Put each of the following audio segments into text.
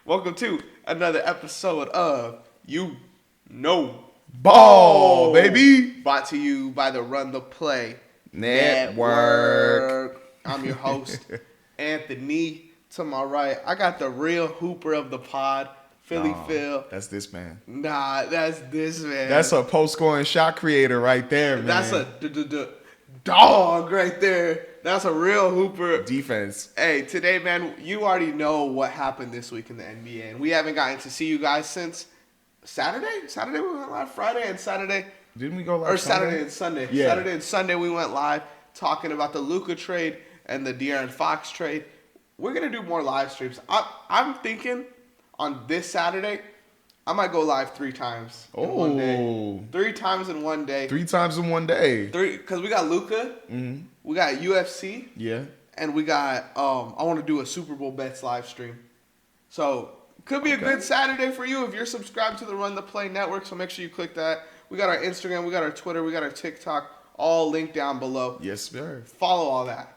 Welcome to another episode of You Know Ball, baby. Brought to you by the Run the Play Network. I'm your host, Anthony. To my right, I got the real hooper of the pod, Philly Phil. That's this man. Nah, that's this man. That's a post-scoring shot creator right there, man. That's a dog right there. That's a real hooper. Defense. Hey, today, man, you already know what happened this week in the NBA, and we haven't gotten to see you guys since Saturday. Saturday we went live. Friday and Saturday. Didn't we go live? Or Saturday and Sunday. Yeah. Saturday and Sunday we went live talking about the Luka trade and the De'Aaron Fox trade. We're gonna do more live streams. I'm thinking on this Saturday, I might go live 3 times in one day. 3 times in one day. 3 times in one day. Because we got Luka, we got UFC, Yeah. and we got I want to do a Super Bowl bets live stream. So could be a good Saturday for you if you're subscribed to the Run the Play Network. So make sure you click that. We got our Instagram, we got our Twitter, we got our TikTok, all linked down below. Yes, sir. Follow all that.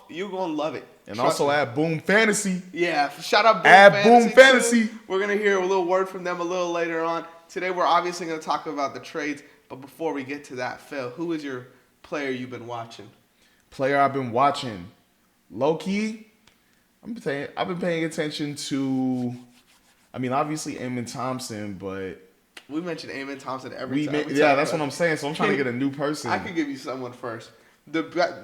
You're gonna love it. And Trust also me. add Boom Fantasy. Yeah, shout out Boom Add Fantasy. Boom Fantasy. Too. We're going to hear a little word from them a little later on. Today, we're obviously going to talk about the trades. But before we get to that, Phil, who is your player you've been watching? Player I've been watching. Low key, I've been paying attention to, obviously Amen Thompson, but We mentioned Amen Thompson every time. that's what I'm saying. So I'm trying to get a new person. I could give you someone first.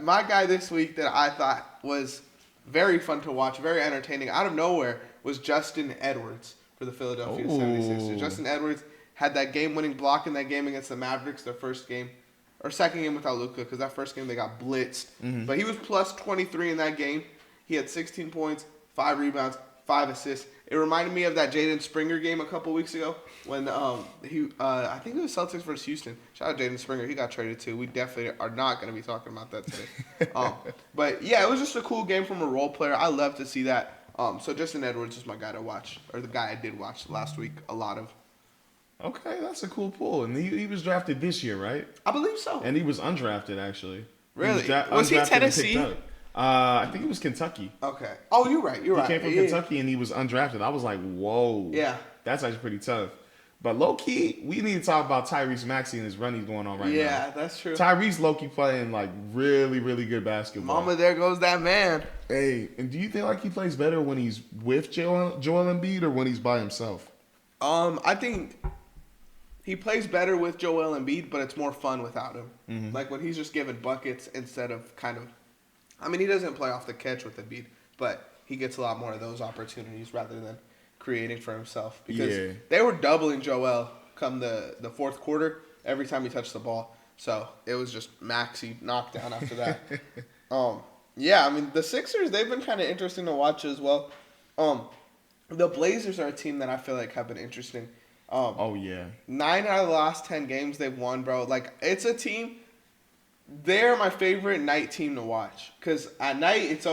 My guy this week that I thought was very fun to watch, very entertaining, out of nowhere, was Justin Edwards for the Philadelphia 76ers. Justin Edwards had that game-winning block in that game against the Mavericks, their first game, or second game without Luka, because that first game they got blitzed. But he was plus 23 in that game. He had 16 points, 5 rebounds, 5 assists. It reminded me of that Jaden Springer game a couple weeks ago when I think it was Celtics versus Houston. Shout out Jaden Springer. He got traded too. We definitely are not going to be talking about that today. But yeah, it was just a cool game from a role player. I love to see that. So Justin Edwards is my guy to watch, or the guy I did watch last week a lot of. Okay, that's a cool pull. And he was drafted this year, right? I believe so. And he was undrafted, actually. Really? Was he undrafted and Tennessee? picked up. I think it was Kentucky. Okay. Oh, you're right. He came from Kentucky and he was undrafted. I was like, whoa. Yeah. That's actually pretty tough. But low-key, we need to talk about Tyrese Maxey and his run he's going on right now. Yeah, that's true. Tyrese low-key playing like really, really good basketball. Mama, there goes that man. Hey, and do you think like he plays better when he's with Joel Embiid or when he's by himself? I think he plays better with Joel Embiid, but it's more fun without him. Like when he's just giving buckets instead of he doesn't play off the catch with Embiid, but he gets a lot more of those opportunities rather than creating for himself. Because they were doubling Joel come the fourth quarter every time he touched the ball. So it was just Maxey knockdown after that. The Sixers, they've been kind of interesting to watch as well. The Blazers are a team that I feel like have been interesting. 9 out of the last 10 games they've won, bro. Like, it's a team. They're my favorite night team to watch. Because at night, it's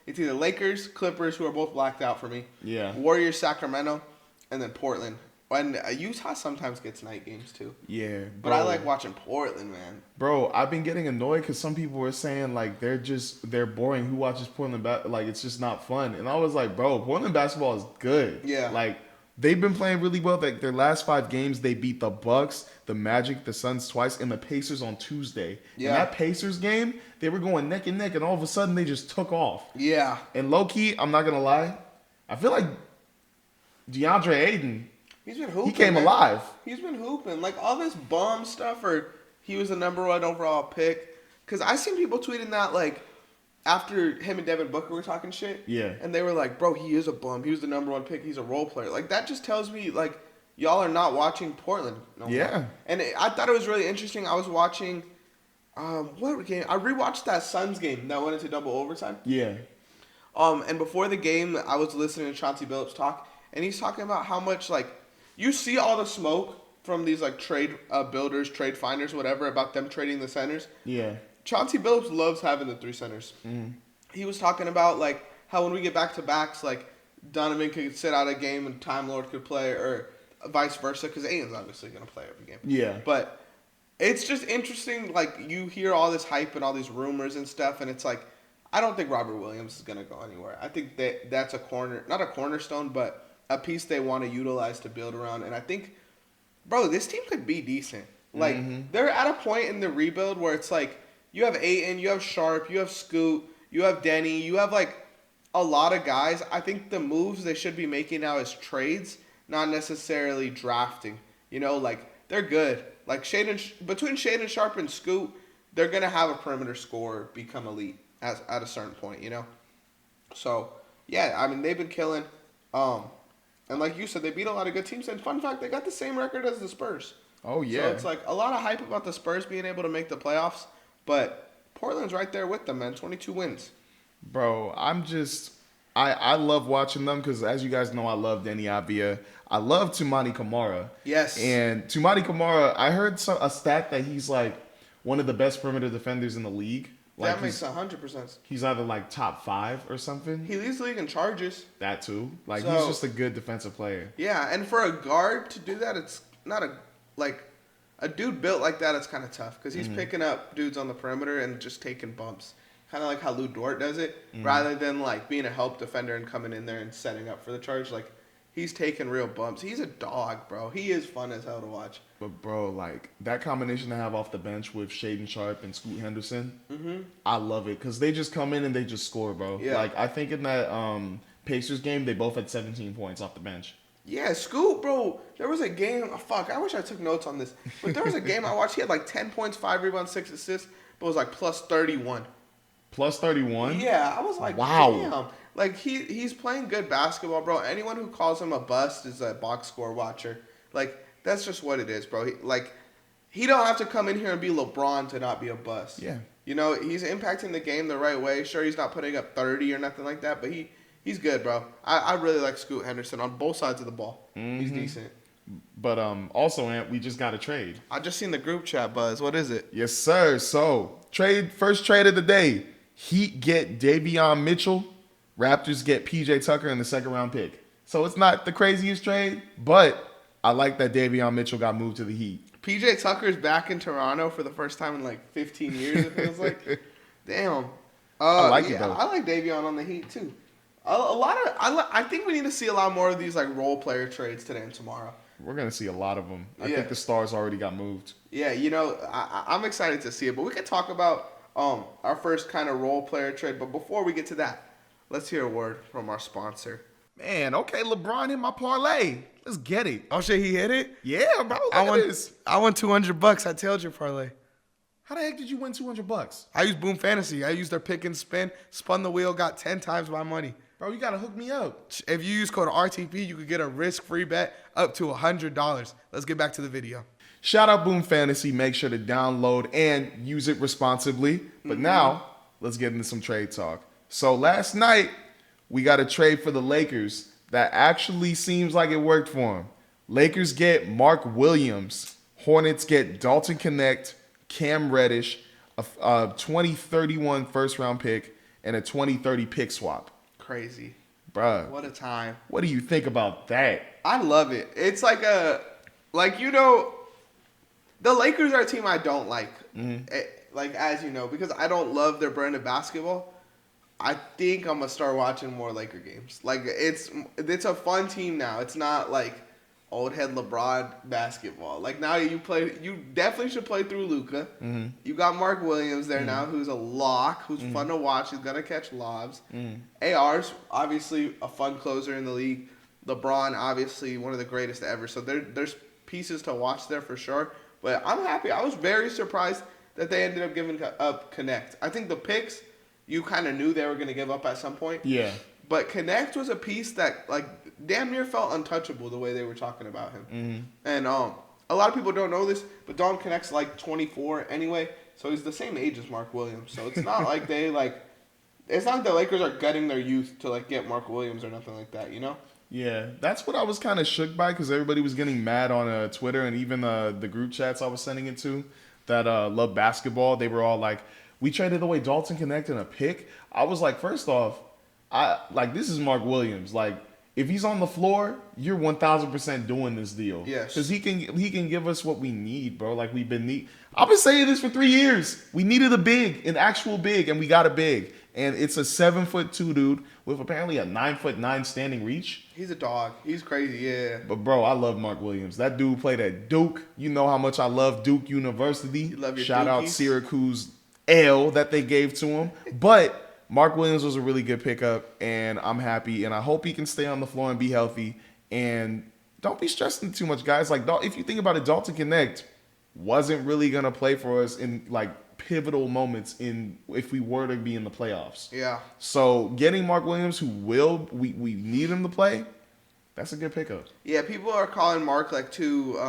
either Lakers, Clippers, who are both blacked out for me. Yeah. Warriors, Sacramento, and then Portland. And Utah sometimes gets night games, too. Yeah. But I like watching Portland, man. Bro, I've been getting annoyed because some people were saying, like, they're boring. Who watches Portland like, it's just not fun. And I was like, bro, Portland basketball is good. Yeah. Like, they've been playing really well. Like, their last 5 games, they beat the Bucks, the Magic, the Suns twice, and the Pacers on Tuesday. Yeah. And that Pacers game, they were going neck and neck, and all of a sudden, they just took off. Yeah. And low-key, I'm not going to lie, I feel like DeAndre Ayton, he's been hooping. he came alive. He's been hooping. Like, all this bum stuff, or he was the number 1 overall pick. Because I seen people tweeting that, like, after him and Devin Booker were talking shit. Yeah. And they were like, bro, he is a bum. He was the number 1 pick. He's a role player. Like, that just tells me, like, y'all are not watching Portland no more. Yeah. And I thought it was really interesting. I was watching, what game? I rewatched that Suns game that went into double overtime. Yeah. And before the game, I was listening to Chauncey Billups talk, and he's talking about how much, like, you see all the smoke from these, like, trade builders, trade finders, whatever, about them trading the centers. Yeah. Chauncey Billups loves having the 3 centers. He was talking about, like, how when we get back-to-backs, like, Donovan could sit out a game and Time Lord could play, or vice versa, because Aiden's obviously going to play every game. Yeah. But it's just interesting, like, you hear all this hype and all these rumors and stuff, and it's like, I don't think Robert Williams is going to go anywhere. I think that's not a cornerstone, but a piece they want to utilize to build around. And I think, bro, this team could be decent. Like, they're at a point in the rebuild where it's like, you have Ayton, you have Sharp, you have Scoot, you have Denny, you have, like, a lot of guys. I think the moves they should be making now is trades, not necessarily drafting. You know, like, they're good. Like, between Shaden Sharp and Scoot, they're going to have a perimeter scorer become elite at a certain point, you know? So, yeah, I mean, they've been killing. And like you said, they beat a lot of good teams. And fun fact, they got the same record as the Spurs. Oh, yeah. So it's like a lot of hype about the Spurs being able to make the playoffs. But Portland's right there with them, man. 22 wins. Bro, I love watching them because, as you guys know, I love Denny Avdia. I love Toumani Camara. Yes. And Toumani Camara, I heard a stat that he's like one of the best perimeter defenders in the league. Like that makes 100%. He's either like top 5 or something. He leads the league in charges. That too. Like, he's just a good defensive player. Yeah, and for a guard to do that, it's not a dude built like that. It's kind of tough because he's picking up dudes on the perimeter and just taking bumps. Kind of like how Lou Dort does it, rather than like being a help defender and coming in there and setting up for the charge. Like, he's taking real bumps. He's a dog, bro. He is fun as hell to watch. But, bro, like, that combination to have off the bench with Shaden Sharp and Scoot Henderson, I love it. Because they just come in and they just score, bro. Yeah. Like, I think in that Pacers game, they both had 17 points off the bench. Yeah, Scoot, bro. There was a game. Fuck, I wish I took notes on this. But there was a game I watched. He had like 10 points, 5 rebounds, 6 assists, but it was like plus 31. Plus 31? Yeah, I was like, wow. Damn. Like, he's playing good basketball, bro. Anyone who calls him a bust is a box score watcher. Like, that's just what it is, bro. He don't have to come in here and be LeBron to not be a bust. Yeah. You know, he's impacting the game the right way. Sure, he's not putting up 30 or nothing like that, but he's good, bro. I really like Scoot Henderson on both sides of the ball. He's decent. But also, Ant, we just got a trade. I just seen the group chat buzz. What is it? Yes, sir. So, first trade of the day. Heat get Davion Mitchell. Raptors get PJ Tucker in the second round pick. So it's not the craziest trade, but I like that Davion Mitchell got moved to the Heat. PJ Tucker's back in Toronto for the first time in like 15 years, it feels like. Damn. I like it, though. I like Davion on the Heat, too. I think we need to see a lot more of these like role player trades today and tomorrow. We're going to see a lot of them. I think the stars already got moved. Yeah, you know, I'm excited to see it. But we can talk about our first kind of role player trade. But before we get to that, let's hear a word from our sponsor. Man, okay, LeBron hit my parlay. Let's get it. Oh, shit, he hit it? Yeah, bro. Look at this. I won $200. I tailed your parlay. How the heck did you win $200? I used Boom Fantasy. I used their pick and spin, spun the wheel, got 10 times my money. Bro, you got to hook me up. If you use code RTP, you could get a risk-free bet up to $100. Let's get back to the video. Shout out Boom Fantasy. Make sure to download and use it responsibly. But now, let's get into some trade talk. So last night, we got a trade for the Lakers that actually seems like it worked for them. Lakers get Mark Williams. Hornets get Dalton Connect, Cam Reddish, a 2031 first-round pick, and a 2030 pick swap. Crazy. Bruh. What a time. What do you think about that? I love it. It's like you know, the Lakers are a team I don't like. Like, as you know, because I don't love their brand of basketball. I think I'm going to start watching more Laker games. Like, it's a fun team now. It's not like old head LeBron basketball. Like, now you definitely should play through Luka. You got Mark Williams there now, who's a lock, who's fun to watch. He's going to catch lobs. AR's obviously a fun closer in the league. LeBron, obviously one of the greatest ever. So there's pieces to watch there for sure. But I'm happy. I was very surprised that they ended up giving up Connect. I think the picks, you kind of knew they were going to give up at some point. Yeah. But Connect was a piece that, like, damn near felt untouchable the way they were talking about him. And a lot of people don't know this, but Dalton Connect's like 24 anyway, so he's the same age as Mark Williams. So it's not like it's not like the Lakers are gutting their youth to, like, get Mark Williams or nothing like that, you know? Yeah, that's what I was kind of shook by because everybody was getting mad on Twitter and even the group chats I was sending it to that love basketball. They were all like, we traded away Dalton Connect and a pick. I was like, first off, this is Mark Williams. Like, if he's on the floor, you're 1,000% doing this deal. Yes. Because he can give us what we need, bro. Like, I've been saying this for 3 years. We needed an actual big, and we got a big. and it's a 7'2" dude with apparently a 9'9" standing reach. He's a dog. He's crazy, yeah. But bro, I love Mark Williams. That dude played at Duke. You know how much I love Duke University. You love your Shout out Dukies. Syracuse L that they gave to him. But Mark Williams was a really good pickup, and I'm happy, and I hope he can stay on the floor and be healthy. And don't be stressing too much, guys. Like, if you think about it, Dalton Connect wasn't really gonna play for us in like pivotal moments if we were to be in the playoffs. Yeah. So getting Mark Williams, who we need him to play, that's a good pickup. Yeah, people are calling Mark like too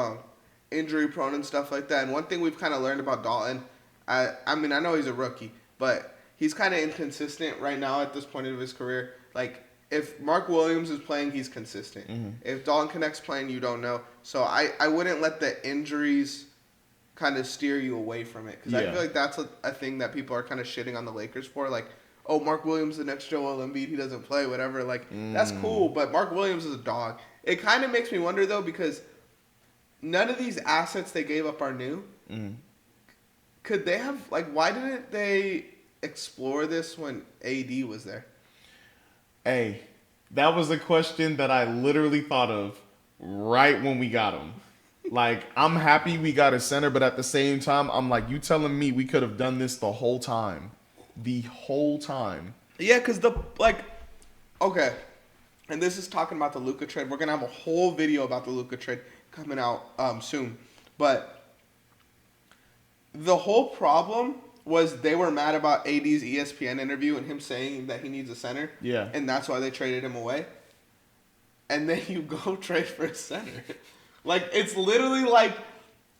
injury prone and stuff like that. And one thing we've kind of learned about Dalton, I mean, I know he's a rookie, but he's kind of inconsistent right now at this point of his career. Like, if Mark Williams is playing, he's consistent. Mm-hmm. If Dalton Connect's playing, you don't know. So I wouldn't let the injuries kind of steer you away from it. Because I feel like that's a thing that people are kind of shitting on the Lakers for. Like, oh, Mark Williams, the next Joel Embiid, he doesn't play, whatever. Like, that's cool, but Mark Williams is a dog. It kind of makes me wonder, though, because none of these assets they gave up are new. Mm-hmm. Could they have, like, why didn't they explore this when AD was there? Hey, that was a question that I literally thought of right when we got him. Like, I'm happy we got a center, but at the same time, I'm like, you telling me we could have done this the whole time? The whole time. Yeah, because okay, and this is talking about the Luka trade. We're going to have a whole video about the Luka trade coming out soon. But the whole problem was they were mad about AD's ESPN interview and him saying that he needs a center. Yeah. And that's why they traded him away. And then you go trade for a center. Like, it's literally like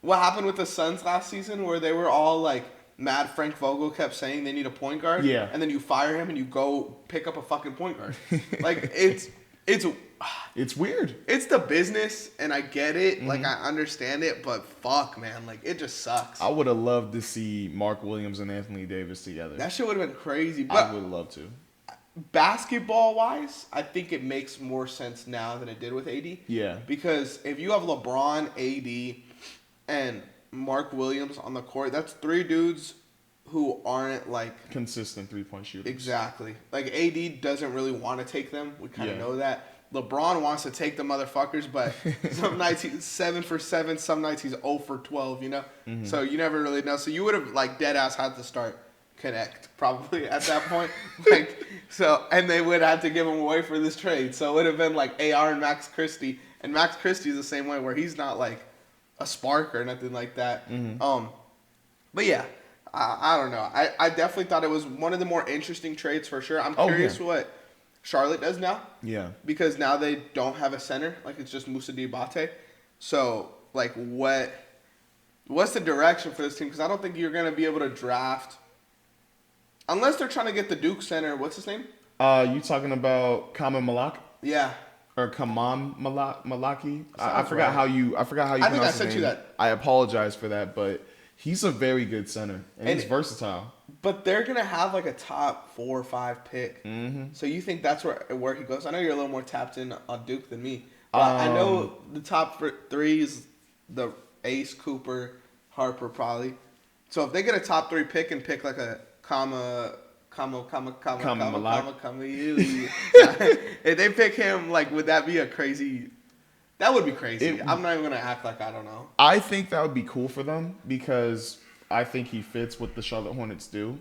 what happened with the Suns last season where they were all like mad Frank Vogel kept saying they need a point guard. Yeah. And then you fire him and you go pick up a fucking point guard. Like, it's weird. It's the business, and I get it. Mm-hmm. Like, I understand it, but fuck, man. Like, it just sucks. I would have loved to see Mark Williams and Anthony Davis together. That shit would have been crazy. But I would love to. Basketball-wise, I think it makes more sense now than it did with AD. Yeah. Because if you have LeBron, AD, and Mark Williams on the court, that's three dudes who aren't, like... consistent three-point shooters. Exactly. Like, AD doesn't really want to take them. We kind of know that. LeBron wants to take the motherfuckers, but some nights he's 7 for 7, some nights he's 0 for 12, you know? Mm-hmm. So you never really know. So you would have, like, dead-ass had to start Connect, probably, at that point. And they would have to give him away for this trade. So it would have been, like, AR and Max Christie. And Max Christie's the same way, where he's not, like, a spark or nothing like that. Mm-hmm. But, yeah. I don't know. I definitely thought it was one of the more interesting trades for sure. I'm curious what Charlotte does now. Yeah. Because now they don't have a center. Like, it's just Moussa Diabate. So, like, what's the direction for this team? Because I don't think you're going to be able to draft. Unless they're trying to get the Duke center. What's his name? You talking about Kaman Malak? Yeah. Or Kaman Malaki? I forgot how you pronounce his name. I think I sent you that. I apologize for that, but he's a very good center, and he's versatile. But they're going to have, like, a top 4 or 5 pick. Mm-hmm. So you think that's where he goes? I know you're a little more tapped in on Duke than me. But I know the top 3 is the Ace, Cooper, Harper, probably. So if they get a top 3 pick and pick, like, a if they pick him, like, would that be a crazy... That would be crazy. I'm not even going to act like I don't know. I think that would be cool for them because I think he fits what the Charlotte Hornets do.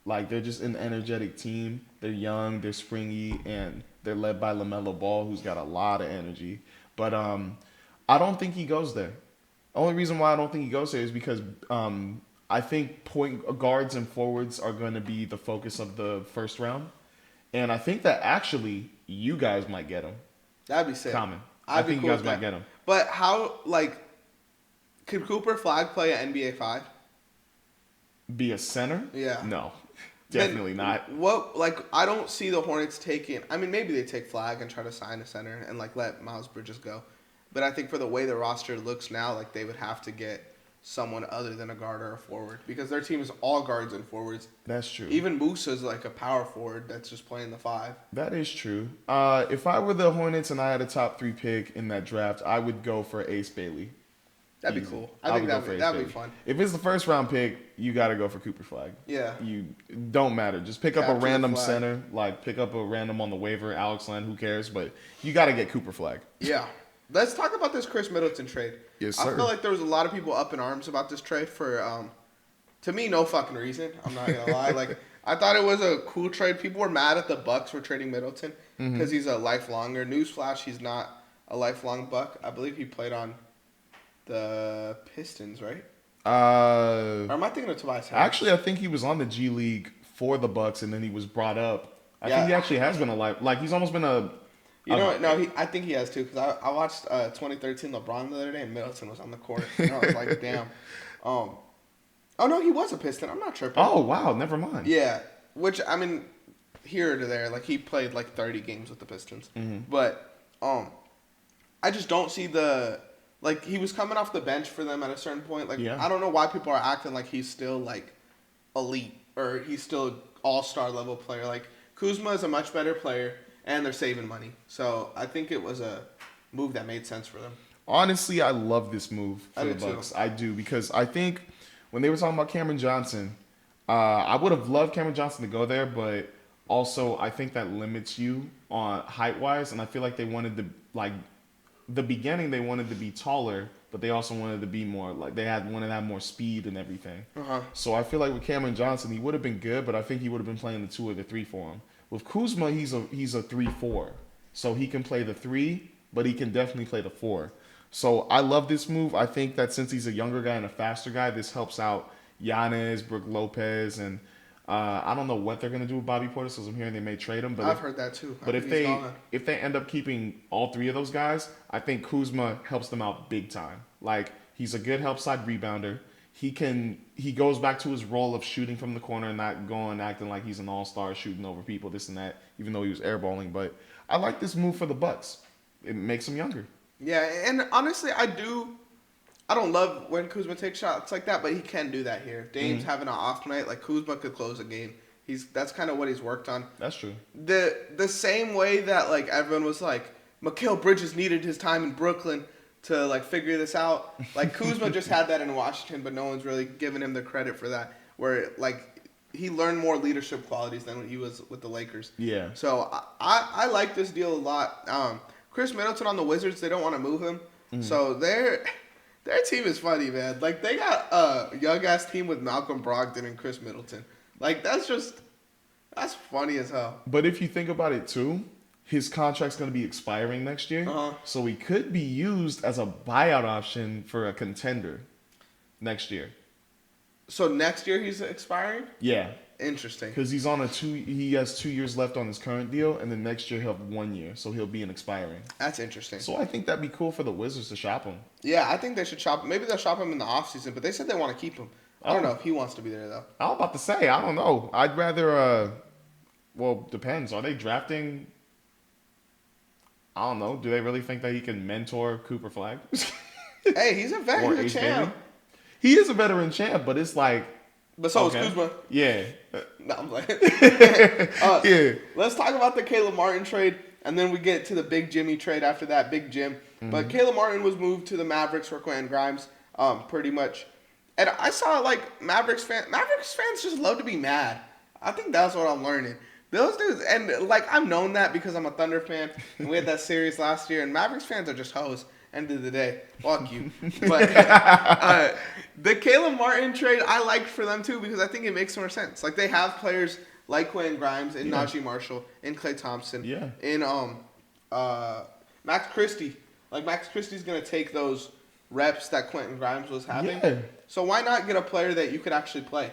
Like, they're just an energetic team. They're young, they're springy, and they're led by LaMelo Ball, who's got a lot of energy. But I don't think he goes there. The only reason why I don't think he goes there is because I think point guards and forwards are going to be the focus of the first round. And I think that actually you guys might get him. That'd be sick. Common. I think you guys might get him. But how, like, could Cooper Flag play at NBA 5? Be a center? Yeah. No, definitely not. What, like, I don't see the Hornets taking, I mean, maybe they take Flag and try to sign a center and, like, let Miles Bridges go. But I think for the way the roster looks now, like, they would have to get someone other than a guard or a forward because their team is all guards and forwards. That's true. Even Musa's like a power forward that's just playing the 5. That is true. If I were the Hornets and I had a top 3 pick in that draft, I would go for Ace Bailey. That'd be cool. I think that'd be fun. If it's the first round pick, you got to go for Cooper Flag. Yeah. You don't matter. Just pick up Capture a the random flag. center, like pick up a random on the waiver, Alex Len, who cares? But you got to get Cooper Flag. Yeah. Let's talk about this Chris Middleton trade. Yes, I sir. feel like there was a lot of people up in arms about this trade for, to me, no fucking reason. I'm not gonna lie. Like, I thought it was a cool trade. People were mad at the Bucks for trading Middleton because he's a lifelonger. Newsflash, he's not a lifelong Buck. I believe he played on the Pistons, right? Or am I thinking of Tobias Harris? Actually, I think he was on the G League for the Bucks, and then he was brought up. I think he actually has been a he's almost been a. You know what? No, I think he has too, because I watched 2013 LeBron the other day, and Middleton was on the court. And I was like, damn. Oh no, he was a Piston. I'm not tripping. Oh wow, never mind. Yeah, which I mean, here to there, like he played like 30 games with the Pistons, but I just don't see like he was coming off the bench for them at a certain point. Like I don't know why people are acting like he's still like elite or he's still all-star level player. Like Kuzma is a much better player, and they're saving money. So I think it was a move that made sense for them. Honestly, I love this move for the Bucks. Too. I do, because I think when they were talking about Cameron Johnson, I would have loved Cameron Johnson to go there, but also I think that limits you on height-wise, and I feel like they wanted to, like, the beginning they wanted to be taller, but they also wanted to be more, like, wanted to have more speed and everything. So I feel like with Cameron Johnson, he would have been good, but I think he would have been playing the 2 or the 3 for him. With Kuzma, he's a 3-4, so he can play the 3, but he can definitely play the 4. So I love this move. I think that since he's a younger guy and a faster guy, this helps out Giannis, Brook Lopez, and I don't know what they're gonna do with Bobby Portis, because I'm hearing they may trade him. But I've heard that too. But if they end up keeping all 3 of those guys, I think Kuzma helps them out big time. Like, he's a good help side rebounder. He goes back to his role of shooting from the corner and not going acting like he's an all-star shooting over people, this and that, even though he was airballing. But I like this move for the Bucks. It makes them younger. Yeah, and honestly, I don't love when Kuzma takes shots like that, but he can do that here. If Dame's having an off night, like Kuzma could close a game. That's kind of what he's worked on. That's true. The same way that like everyone was like, Mikal Bridges needed his time in Brooklyn to like figure this out. Like Kuzma just had that in Washington, but no one's really giving him the credit for that. Where like he learned more leadership qualities than when he was with the Lakers. Yeah. So I like this deal a lot. Chris Middleton on the Wizards, they don't want to move him. So their team is funny, man. Like they got a young ass team with Malcolm Brogdon and Chris Middleton. Like that's funny as hell. But if you think about it too, his contract's going to be expiring next year. So he could be used as a buyout option for a contender next year. So next year he's expiring? Yeah. Interesting. Because he has 2 years left on his current deal, and then next year he'll have 1 year, so he'll be an expiring. That's interesting. So I think that'd be cool for the Wizards to shop him. Yeah, I think they should shop him. Maybe they'll shop him in the offseason, but they said they want to keep him. I don't know if he wants to be there, though. I was about to say, I don't know. I'd rather, well, depends. Are they drafting? I don't know. Do they really think that he can mentor Cooper Flag? Hey, he's a veteran champ. He is a veteran champ, but it's like. But so is Kuzma. Yeah. No, I'm like. Yeah. Let's talk about the Caleb Martin trade, and then we get to the Big Jimmy trade after that. Big Jim. But Caleb Martin was moved to the Mavericks for Quentin Grimes, pretty much. And I saw like Mavericks fans just love to be mad. I think that's what I'm learning. Those dudes, and like I've known that because I'm a Thunder fan, and we had that series last year. And Mavericks fans are just hoes. End of the day, fuck you. But the Caleb Martin trade I liked for them too because I think it makes more sense. Like they have players like Quentin Grimes and Najee Marshall and Klay Thompson. Yeah. And Max Christie. Like Max Christie's gonna take those reps that Quentin Grimes was having. Yeah. So why not get a player that you could actually play?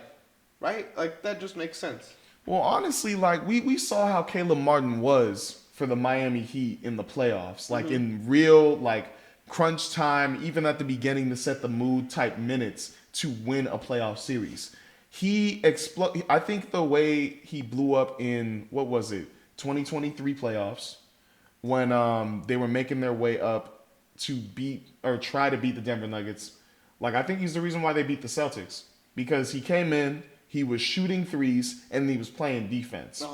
Right? Like that just makes sense. Well, honestly, like we saw how Caleb Martin was for the Miami Heat in the playoffs. Like in real like crunch time, even at the beginning to set the mood type minutes to win a playoff series. I think the way he blew up in, 2023 playoffs when they were making their way up to try to beat the Denver Nuggets. Like, I think he's the reason why they beat the Celtics. Because he came in, he was shooting threes, and he was playing defense.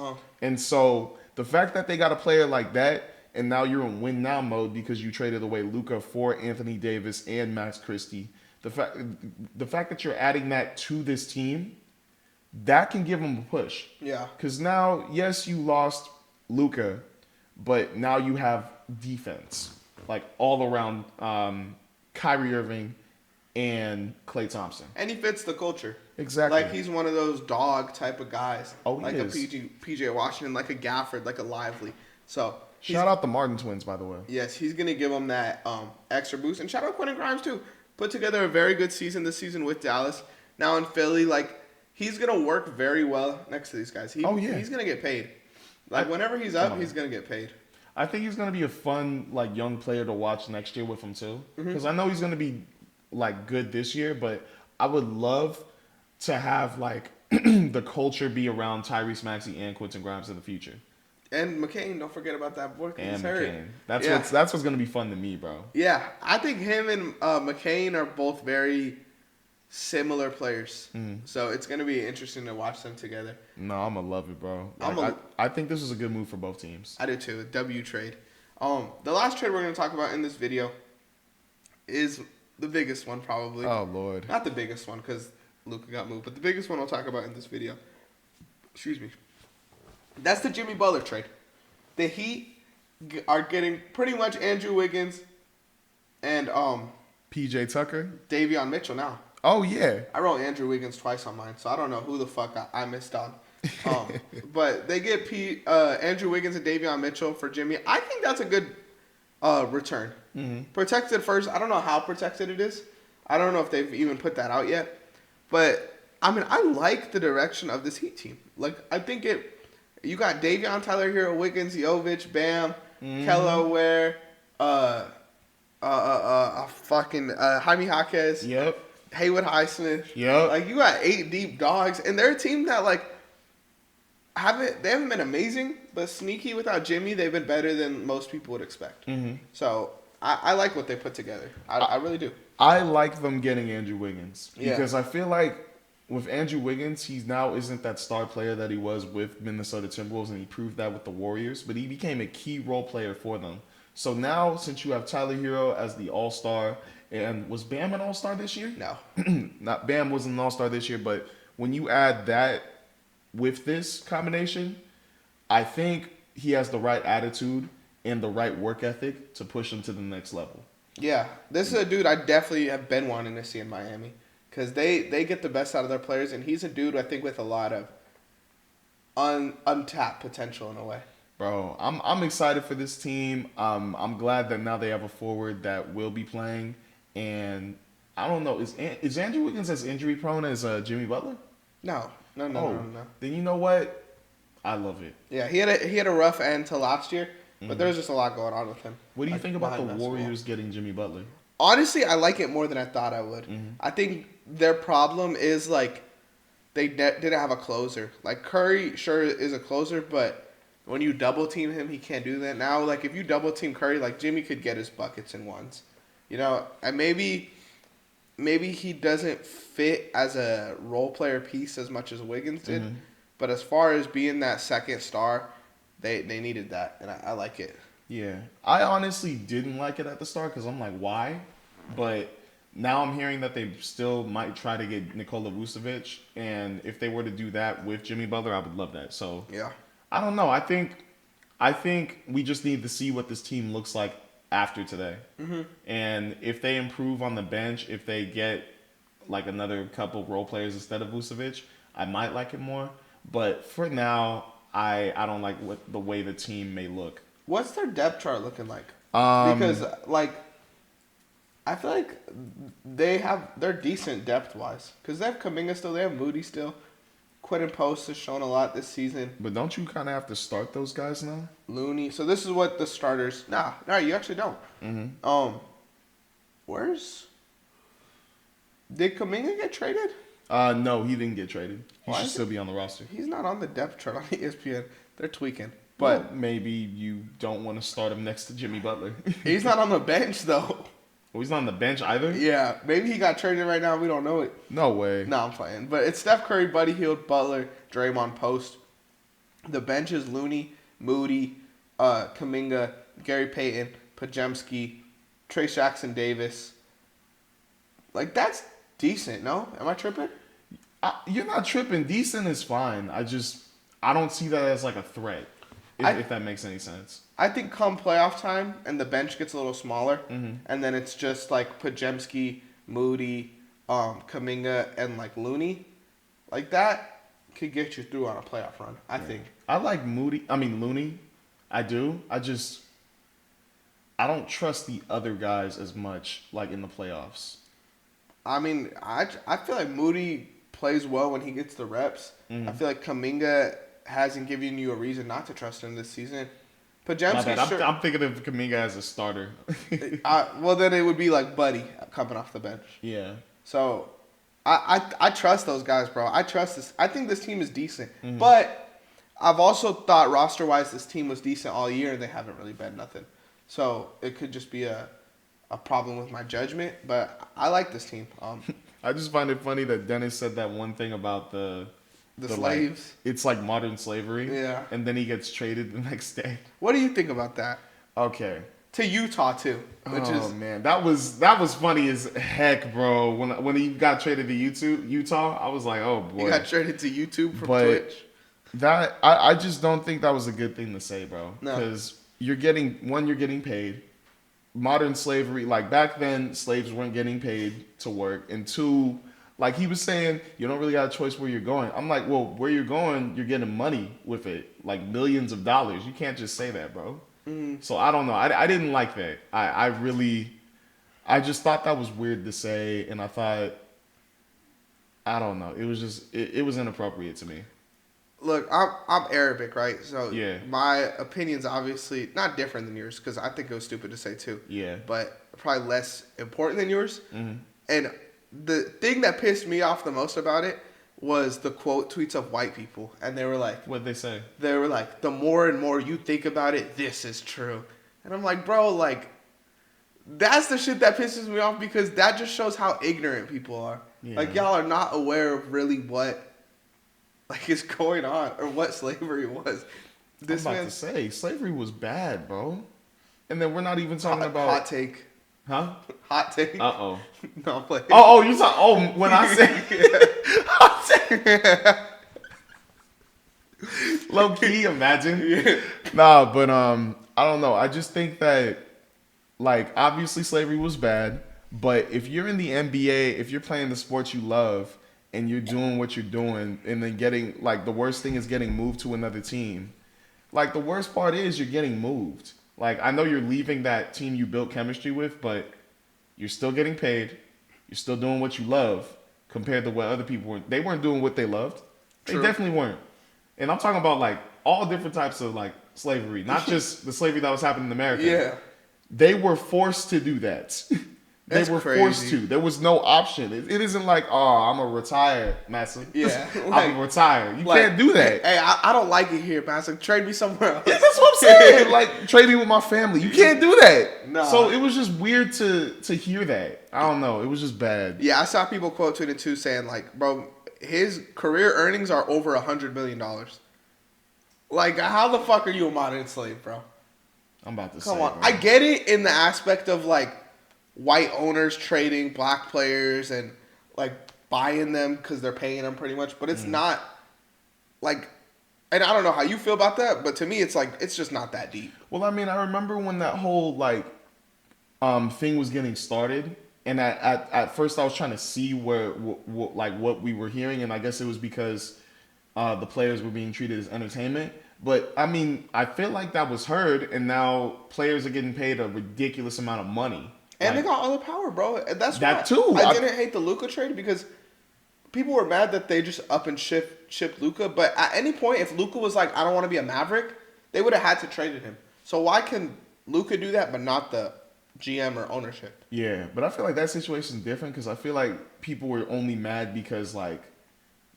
And so the fact that they got a player like that and now you're in win now mode because you traded away Luka for Anthony Davis and Max Christie. The fact that you're adding that to this team, that can give them a push. Yeah. Because now, yes, you lost Luka, but now you have defense, like all around Kyrie Irving and Klay Thompson. And he fits the culture. Exactly. Like, he's one of those dog type of guys. Oh, he like is. a PJ Washington, like a Gafford, like a Lively. So Shout out the Martin twins, by the way. yes, he's gonna give them that extra boost. And shout out Quentin Grimes too. Put together a very good season this season with Dallas. Now in Philly, like, he's gonna work very well next to these guys. He's gonna get paid. Like, whenever he's up, he's gonna get paid. I think he's gonna be a fun, like, young player to watch next year with him too. Because I know he's gonna be like good this year, but I would love to have like the culture be around Tyrese Maxey and Quentin Grimes in the future. And McCain, don't forget about that boy. And He's hurt. McCain. That's what's gonna be fun to me, bro. Yeah, I think him and McCain are both very similar players. So it's gonna be interesting to watch them together. No, I'm gonna love it, bro. Like, I think this is a good move for both teams. I do too. A W trade. The last trade we're gonna talk about in this video is the biggest one probably. Oh Lord. Not the biggest one because Luka got moved, but the biggest one I'll talk about in this video. Excuse me. That's the Jimmy Butler trade. The Heat are getting pretty much Andrew Wiggins and PJ Tucker. Davion Mitchell now. Oh yeah. I wrote Andrew Wiggins twice on mine, so I don't know who the fuck I missed on. But they get Andrew Wiggins and Davion Mitchell for Jimmy. I think that's a good return. Protected first. I don't know how protected it is. I don't know if they've even put that out yet. But, I mean, I like the direction of this Heat team. Like, I think you got Davion, Tyler Hero, Wiggins, Jovic, Bam, Kello Ware, Jaime Jaquez. Yep. Haywood Highsmith. Yep. Like, you got 8 deep dogs. And they're a team that, like, they haven't been amazing, but sneaky without Jimmy, they've been better than most people would expect. So, I like what they put together. I really do. I like them getting Andrew Wiggins because Yeah. I feel like with Andrew Wiggins, he now isn't that star player that he was with Minnesota Timberwolves, and he proved that with the Warriors, but he became a key role player for them. So now, since you have Tyler Hero as the All-Star, and was Bam an All-Star this year? No. Not Bam wasn't an All-Star this year, but when you add that with this combination, I think he has the right attitude and the right work ethic to push him to the next level. Yeah. This is a dude I definitely have been wanting to see in Miami. Because they get the best out of their players, and he's a dude, I think, with a lot of untapped potential in a way. Bro, I'm excited for this team. I'm glad that now they have a forward that will be playing. And I don't know, is Andrew Wiggins as injury prone as Jimmy Butler? No. Then you know what? I love it. Yeah, he had a rough end to last year, but there was just a lot going on with him. What do you think about the behind basketball. Warriors getting Jimmy Butler? Honestly, I like it more than I thought I would. I think their problem is, like, they didn't have a closer. Like, Curry sure is a closer, but when you double team him, he can't do that. Now, like, if you double team Curry, like, Jimmy could get his buckets in ones. You know, and maybe he doesn't fit as a role player piece as much as Wiggins did. But as far as being that second star, they needed that, and I like it. Yeah. I honestly didn't like it at the start because I'm like, why? But now I'm hearing that they still might try to get Nikola Vucevic, and if they were to do that with Jimmy Butler, I would love that. So Yeah. I don't know. I think we just need to see what this team looks like after today. And if they improve on the bench, if they get like another couple role players instead of Vucevic, I might like it more. But for now, I don't like the way the team may look. What's their depth chart looking like? Because, like, I feel like they're decent depth wise. Because they have Kuminga still, they have Moody still. Quentin Post has shown a lot this season. But don't you kind of have to start those guys now? Looney. So this is what the starters. No, you actually don't. Did Kuminga get traded? No, he didn't get traded. He Why should is still be on the roster. He's not on the depth chart on ESPN. They're tweaking. But But maybe you don't want to start him next to Jimmy Butler. he's not on the bench though. Oh, he's not on the bench either? Yeah, maybe he got traded right now. We don't know it. No way. No, I'm playing. But it's Steph Curry, Buddy Hield, Butler, Draymond, Post. The bench is Looney, Moody, Kuminga, Gary Payton, Pajemski, Trace Jackson Davis. Like, that's decent, no? Am I tripping? You're not tripping. Decent is fine. I don't see that as like a threat, if that makes any sense. I think come playoff time and the bench gets a little smaller, and then it's just like Pajemski, Moody, Kuminga, and like Looney, like that could get you through on a playoff run. I think. I like Looney. I do. I don't trust the other guys as much, like in the playoffs. I mean, I feel like Moody plays well when he gets the reps. I feel like Kuminga hasn't given you a reason not to trust him this season. Pajemski, I'm thinking of Kuminga as a starter. Well, then it would be like Buddy coming off the bench. Yeah. So, I trust those guys, bro. I trust this. I think this team is decent. But I've also thought roster-wise this team was decent all year, and they haven't really been nothing. So, it could just be a problem with my judgment. But I like this team. I just find it funny that Dennis said that one thing about the slaves. Like, it's like modern slavery. Yeah. And then he gets traded the next day. What do you think about that? Okay. To Utah too, man, that was funny as heck, bro. When he got traded to Utah, I was like, oh boy. He got traded to YouTube from Twitch. That I just don't think that was a good thing to say, bro. No. Because you're getting paid. Modern slavery, like back then, slaves weren't getting paid to work, and two, like he was saying, you don't really got a choice where you're going. I'm like, well, where you're going, you're getting money with it, like millions of dollars. You can't just say that, bro. So I don't know. I didn't like that. I just thought that was weird to say, and I thought, I don't know. It was just it was inappropriate to me. Look, I'm Arabic, right? So yeah. My opinion's obviously not different than yours because I think it was stupid to say too. Yeah. But probably less important than yours. And the thing that pissed me off the most about it was the quote tweets of white people. And they were like... What'd they say? They were like, the more and more you think about it, this is true. And I'm like, bro, like, that's the shit that pisses me off because that just shows how ignorant people are. Yeah. Like, y'all are not aware of really what, like, is going on or what slavery was. I'm about to say, slavery was bad, bro. And then we're not even talking about... Hot take. Huh? Hot take. Uh-oh. No, I'm playing. Oh, you talk. Oh, when I say hot take. Low key, imagine. Yeah. Nah, but I don't know. I just think that, like, obviously slavery was bad, but if you're in the NBA, if you're playing the sports you love and you're doing what you're doing, and then getting, like, the worst thing is getting moved to another team. Like, the worst part is you're getting moved. Like, I know you're leaving that team you built chemistry with, but you're still getting paid. You're still doing what you love compared to what other people were. They weren't doing what they loved. They definitely weren't. And I'm talking about, like, all different types of, like, slavery. Not just the slavery that was happening in America. Yeah. They were forced to do that. They were forced to. There was no option. It isn't like, oh, I'm going to retire, Massa. Yeah. I'm going to retire. You can't do that. Hey, I don't like it here, Massa. Trade me somewhere else. Yeah, that's what I'm saying. Like, trade me with my family. You can't do that. No. So it was just weird to hear that. I don't know. It was just bad. Yeah, I saw people quote tweeting too saying, like, bro, his career earnings are over $100 million. Like, how the fuck are you a modern slave, bro? I'm about to Come say. on. Bro. I get it in the aspect of, like, white owners trading black players and, like, buying them because they're paying them pretty much. But it's not, like, and I don't know how you feel about that, but to me, it's like, it's just not that deep. Well, I mean, I remember when that whole, like, thing was getting started. And at first I was trying to see what we were hearing. And I guess it was because the players were being treated as entertainment. But, I mean, I feel like that was heard. And now players are getting paid a ridiculous amount of money. And they got all the power, bro. And that's that why too. I didn't hate the Luka trade because people were mad that they just up and shipped Luka. But at any point, if Luka was like, I don't want to be a Maverick, they would have had to trade him. So why can Luka do that but not the GM or ownership? Yeah, but I feel like that situation is different because I feel like people were only mad because, like,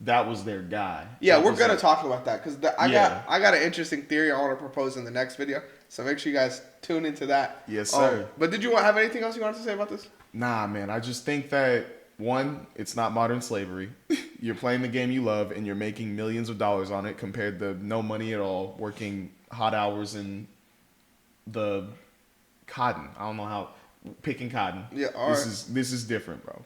that was their guy. Yeah, we're going to talk about that because I got an interesting theory I want to propose in the next video. So make sure you guys tune into that. Yes, sir. But did you have anything else you wanted to say about this? Nah, man. I just think that, one, it's not modern slavery. You're playing the game you love, and you're making millions of dollars on it compared to no money at all, working hot hours and the cotton. I don't know how picking cotton. Yeah, all This is different, bro.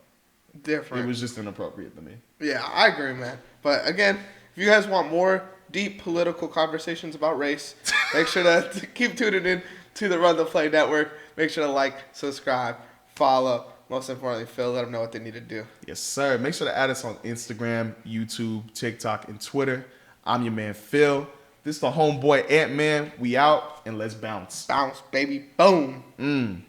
different. It was just inappropriate to me. Yeah, I agree, man. But again, if you guys want more deep political conversations about race, make sure to keep tuning in to the Run the Play Network. Make sure to like, subscribe, follow. Most importantly, Phil, let them know what they need to do. Yes, sir. Make sure to add us on Instagram, YouTube, TikTok, and Twitter. I'm your man, Phil. This is the homeboy Ant-Man. We out, and let's bounce. Bounce, baby. Boom.